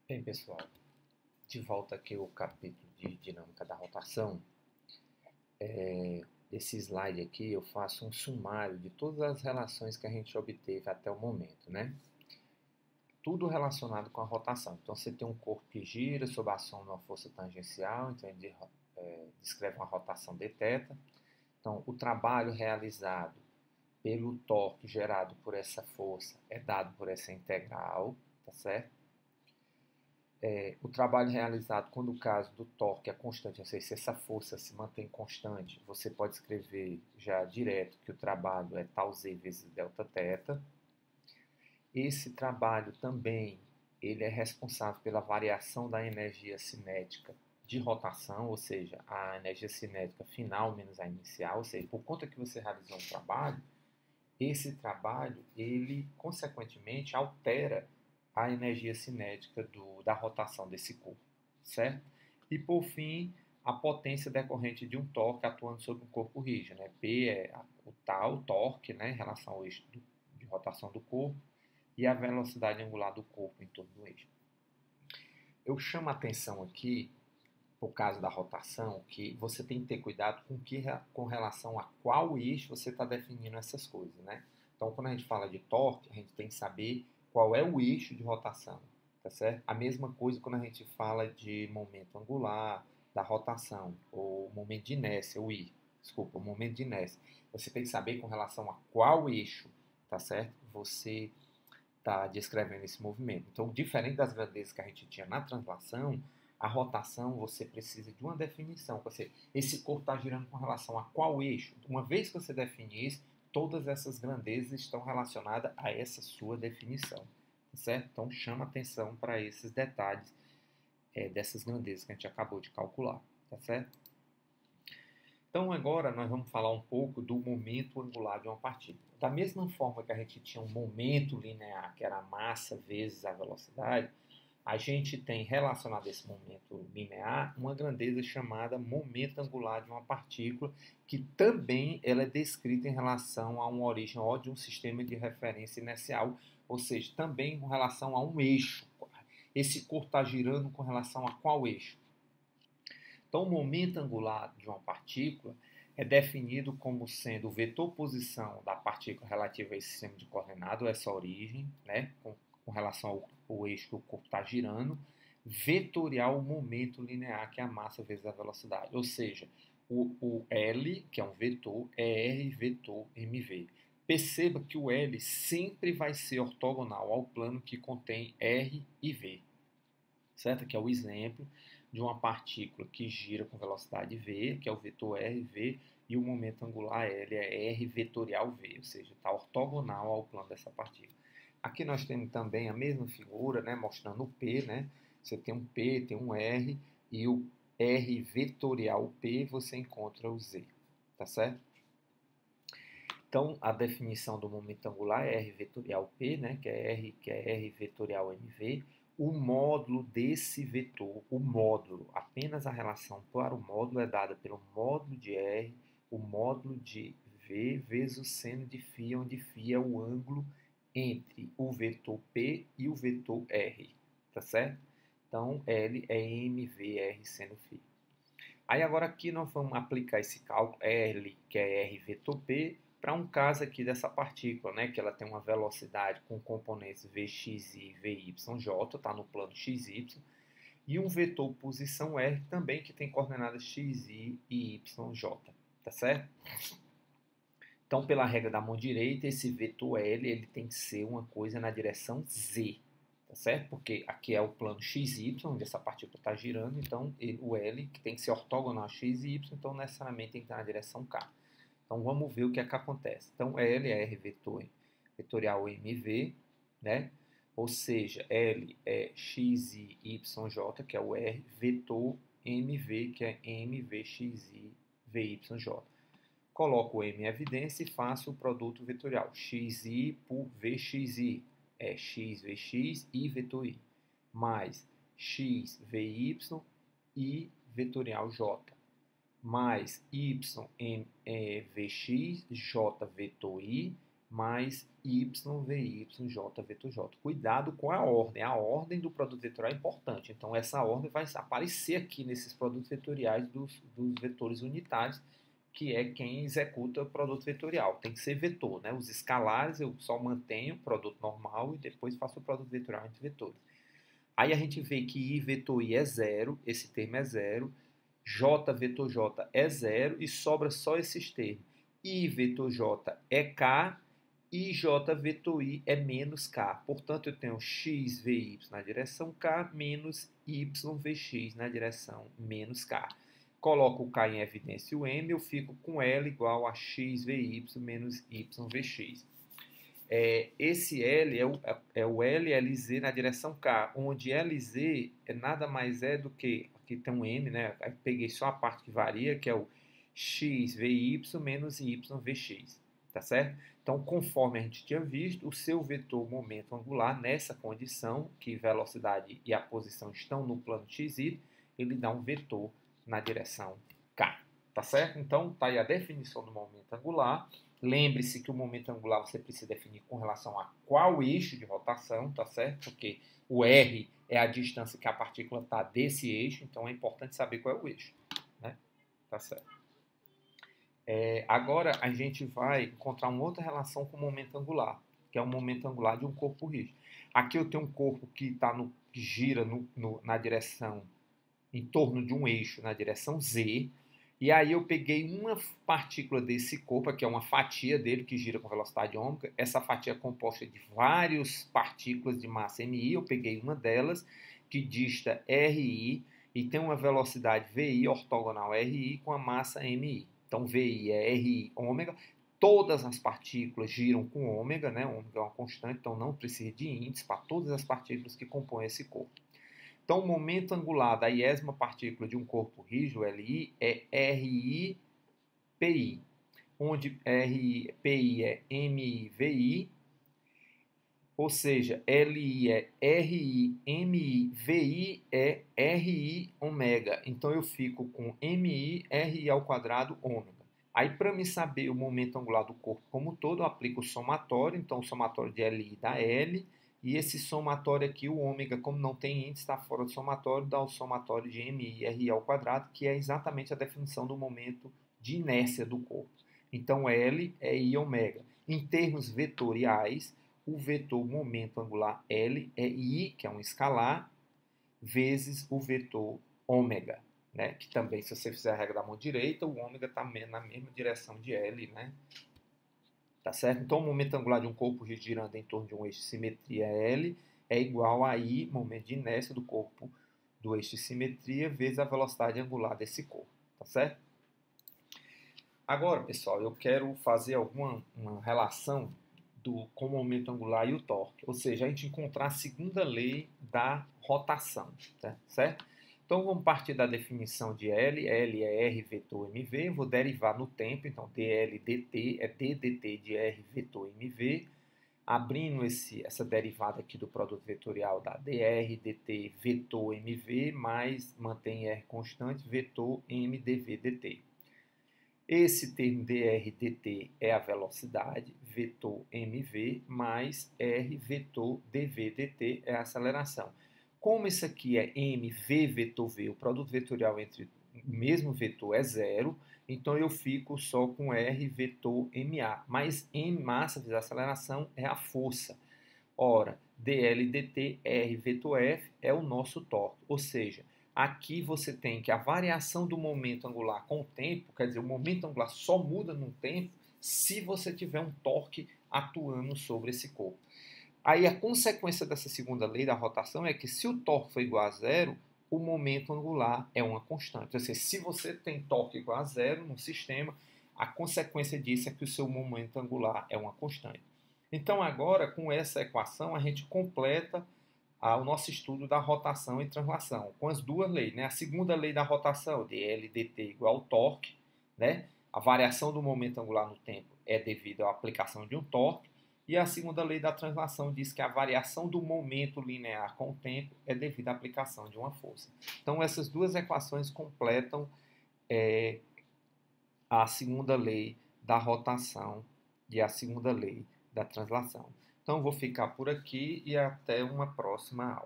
Bem, pessoal, de volta aqui ao capítulo de dinâmica da rotação. Esse slide aqui eu faço um sumário de todas as relações que a gente obteve até o momento, né? Tudo relacionado com a rotação. Então, você tem um corpo que gira sob a ação de uma força tangencial, então ele descreve uma rotação d θ. Então, o trabalho realizado pelo torque gerado por essa força é dado por essa integral, tá certo? O trabalho realizado quando o caso do torque é constante, ou seja, se essa força se mantém constante, você pode escrever já direto que o trabalho é tal z vezes Δθ. Esse trabalho também ele é responsável pela variação da energia cinética de rotação, ou seja, a energia cinética final menos a inicial, ou seja, por conta que você realizou um trabalho, esse trabalho, ele consequentemente altera a energia cinética da rotação desse corpo, certo? E por fim, a potência decorrente de um torque atuando sobre um corpo rígido, né? P é o tal torque, né, em relação ao eixo de rotação do corpo, e a velocidade angular do corpo em torno do eixo. Eu chamo a atenção aqui, por causa da rotação, que você tem que ter cuidado com relação a qual eixo você está definindo essas coisas, né? Então, quando a gente fala de torque, a gente tem que saber qual é o eixo de rotação, tá certo? A mesma coisa quando a gente fala de momento angular, da rotação, ou momento de inércia, o momento de inércia. Você tem que saber com relação a qual eixo, tá certo? Você está descrevendo esse movimento. Então, diferente das grandezas que a gente tinha na translação, a rotação você precisa de uma definição. Você, esse corpo está girando com relação a qual eixo? Uma vez que você define isso, todas essas grandezas estão relacionadas a essa sua definição. Certo? Então, chama atenção para esses detalhes dessas grandezas que a gente acabou de calcular. Tá certo? Então, agora nós vamos falar um pouco do momento angular de uma partícula. Da mesma forma que a gente tinha um momento linear, que era a massa vezes a velocidade, a gente tem relacionado a esse momento linear uma grandeza chamada momento angular de uma partícula, que também ela é descrita em relação a uma origem ou de um sistema de referência inercial, ou seja, também com relação a um eixo. Esse corpo está girando com relação a qual eixo? Então, o momento angular de uma partícula é definido como sendo o vetor posição da partícula relativa a esse sistema de coordenado, essa origem, né, com relação ao eixo que o corpo está girando, vetorial o momento linear, que é a massa vezes a velocidade. Ou seja, o L, que é um vetor, é R vetor mv. Perceba que o L sempre vai ser ortogonal ao plano que contém R e V, certo? Que é o exemplo de uma partícula que gira com velocidade v, que é o vetor rv, e o momento angular L é r vetorial v, ou seja, está ortogonal ao plano dessa partícula. Aqui nós temos também a mesma figura, né, mostrando o P, né? Você tem um P, tem um R, e o R vetorial P você encontra o Z, tá certo? Então, a definição do momento angular é R vetorial P, né, que é R vetorial MV. O módulo desse vetor, o módulo, apenas a relação para o módulo é dada pelo módulo de R, o módulo de V vezes o seno de φ, onde φ é o ângulo entre o vetor P e o vetor R, tá certo? Então, L é MVR seno φ. Aí agora aqui nós vamos aplicar esse cálculo L, que é R vetor P, para um caso aqui dessa partícula, né, que ela tem uma velocidade com componentes Vx e Vyj, está no plano xy, e um vetor posição R também que tem coordenadas xy e yj, tá certo? Então, pela regra da mão direita, esse vetor L ele tem que ser uma coisa na direção z, tá certo? Porque aqui é o plano xy, onde essa partícula está girando, então o L que tem que ser ortogonal a xy, então necessariamente tem que estar na direção k. Então vamos ver o que é que acontece. Então L é R vetorial MV, né? Ou seja, L é xy yj, que é o R, vetor MV, que é MVxy VYJ. Coloco o M em evidência e faço o produto vetorial. Xi por Vxi é xvx e vetor i, mais xvy e vetorial j, mais y vx j vetor i, mais YVY, J vetor J. Cuidado com a ordem do produto vetorial é importante. Então, essa ordem vai aparecer aqui nesses produtos vetoriais dos vetores unitários, que é quem executa o produto vetorial. Tem que ser vetor, né? Os escalares eu só mantenho o produto normal e depois faço o produto vetorial entre vetores. Aí a gente vê que I vetor I é zero, esse termo é zero, J vetor J é zero e sobra só esses termos. I vetor J é K e J vetor I é menos K. Portanto, eu tenho XVY na direção K menos YVX na direção menos K. Coloco o K em evidência e o M, eu fico com L igual a XVY menos YVX. Esse L é o LLZ na direção K, onde LZ nada mais é do que, aqui tem um M, né? Aí peguei só a parte que varia, que é o XVY menos YVX, tá certo? Então, conforme a gente tinha visto, o seu vetor momento angular, nessa condição, que velocidade e a posição estão no plano XY, ele dá um vetor na direção K, tá certo? Então, tá aí a definição do momento angular. Lembre-se que o momento angular você precisa definir com relação a qual eixo de rotação, tá certo? Porque o R é a distância que a partícula está desse eixo, então é importante saber qual é o eixo, né? Tá certo. Agora a gente vai encontrar uma outra relação com o momento angular, que é o momento angular de um corpo rígido. Aqui eu tenho um corpo que gira na direção, em torno de um eixo na direção Z, e aí eu peguei uma partícula desse corpo, que é uma fatia dele que gira com velocidade ômega. Essa fatia é composta de várias partículas de massa MI. Eu peguei uma delas que dista RI e tem uma velocidade VI ortogonal a RI com a massa MI. Então VI é RI ômega. Todas as partículas giram com ômega, né? Ômega é uma constante, então não precisa de índice para todas as partículas que compõem esse corpo. Então, o momento angular da iésima partícula de um corpo rígido, LI, é RI-PI, onde PI é MI-VI, ou seja, LI é RI-MI, VI é RI ômega. Então, eu fico com MI, RI ao quadrado ômega. Aí, para me saber o momento angular do corpo como um todo, eu aplico o somatório. Então, o somatório de LI dá L. E esse somatório aqui, o ômega, como não tem índice, está fora do somatório, dá o somatório de MI RI ao quadrado, que é exatamente a definição do momento de inércia do corpo. Então, L é I ômega. Em termos vetoriais, o vetor momento angular L é I, que é um escalar, vezes o vetor ômega, né? Que também, se você fizer a regra da mão direita, o ômega está na mesma direção de L, né? Tá certo? Então, o momento angular de um corpo girando em torno de um eixo de simetria L é igual a I, momento de inércia do corpo do eixo de simetria, vezes a velocidade angular desse corpo. Tá certo? Agora, pessoal, eu quero fazer uma relação com o momento angular e o torque. Ou seja, a gente encontrar a segunda lei da rotação. Tá certo? Então, vamos partir da definição de L. L é R vetor MV. Vou derivar no tempo. Então, dL dt é d dt de R vetor MV. Abrindo essa derivada aqui do produto vetorial da dr dt vetor MV, mais mantém R constante, vetor M dv dt. Esse termo dr dt é a velocidade, vetor mv, mais r vetor dv dt é a aceleração. Como isso aqui é mv vetor v, o produto vetorial entre o mesmo vetor é zero, então eu fico só com r vetor ma. Mas m, massa vezes aceleração, é a força. Ora, dl dt r vetor f é o nosso torque, ou seja, aqui você tem que a variação do momento angular com o tempo, quer dizer, o momento angular só muda no tempo se você tiver um torque atuando sobre esse corpo. Aí a consequência dessa segunda lei da rotação é que se o torque for igual a zero, o momento angular é uma constante. Ou seja, se você tem torque igual a zero no sistema, a consequência disso é que o seu momento angular é uma constante. Então agora, com essa equação, a gente completa o nosso estudo da rotação e translação, com as duas leis, né? A segunda lei da rotação, dL dt igual ao torque, né? A variação do momento angular no tempo é devido à aplicação de um torque, e a segunda lei da translação diz que a variação do momento linear com o tempo é devido à aplicação de uma força. Então, essas duas equações completam a segunda lei da rotação e a segunda lei da translação. Então, vou ficar por aqui e até uma próxima aula.